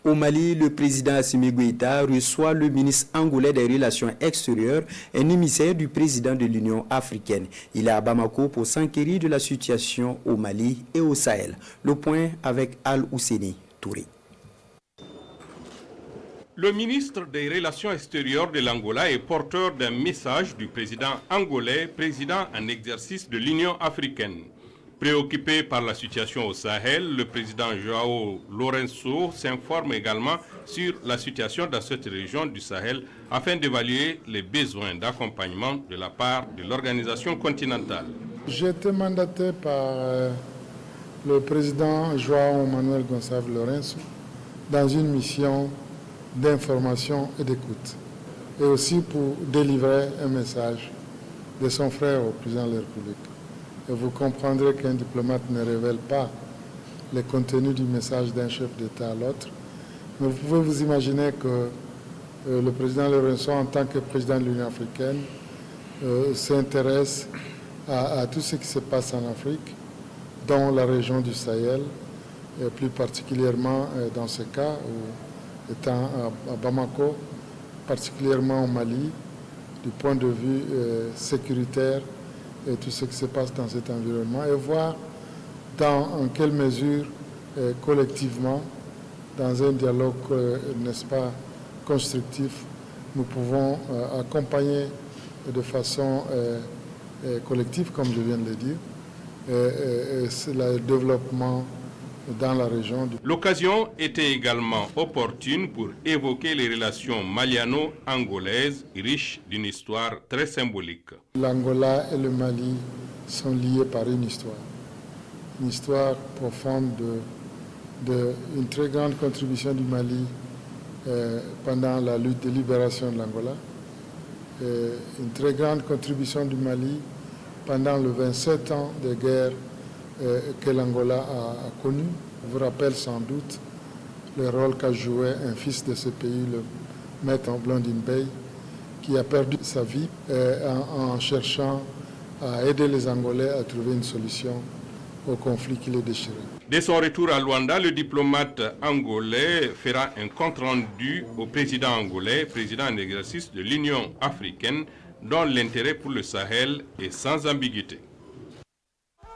Au Mali, le président Assimi Goïta reçoit le ministre angolais des Relations extérieures, un émissaire du président de l'Union africaine. Il est à Bamako pour s'enquérir de la situation au Mali et au Sahel. Le point avec Al-Ouseni Touré. Le ministre des Relations extérieures de l'Angola est porteur d'un message du président angolais, président en exercice de l'Union africaine. Préoccupé par la situation au Sahel, le président João Lourenço s'informe également sur la situation dans cette région du Sahel afin d'évaluer les besoins d'accompagnement de la part de l'organisation continentale. J'ai été mandaté par le président João Manuel Gonçalves Lourenço dans une mission d'information et d'écoute, et aussi pour délivrer un message de son frère au président de la République. Et vous comprendrez qu'un diplomate ne révèle pas le contenu du message d'un chef d'État à l'autre. Mais vous pouvez vous imaginer que le président Lourenço, en tant que président de l'Union africaine, s'intéresse à tout ce qui se passe en Afrique, dans la région du Sahel, et plus particulièrement dans ce cas, étant à Bamako, particulièrement au Mali, du point de vue sécuritaire, et tout ce qui se passe dans cet environnement, et voir en quelle mesure, collectivement, dans un dialogue, n'est-ce pas, constructif, nous pouvons accompagner de façon collective, comme je viens de le dire, le développement dans la région. L'occasion était également opportune pour évoquer les relations maliano-angolaises riches d'une histoire très symbolique. L'Angola et le Mali sont liés par une histoire profonde une très grande contribution du Mali pendant la lutte de libération de l'Angola, une très grande contribution du Mali pendant les 27 ans de guerre que l'Angola a connu. Je vous rappelle sans doute le rôle qu'a joué un fils de ce pays, le maître Blondin Bey, qui a perdu sa vie en cherchant à aider les Angolais à trouver une solution au conflit qui les déchirait. Dès son retour à Luanda, le diplomate angolais fera un compte-rendu au président angolais, président en exercice de l'Union africaine, dont l'intérêt pour le Sahel est sans ambiguïté.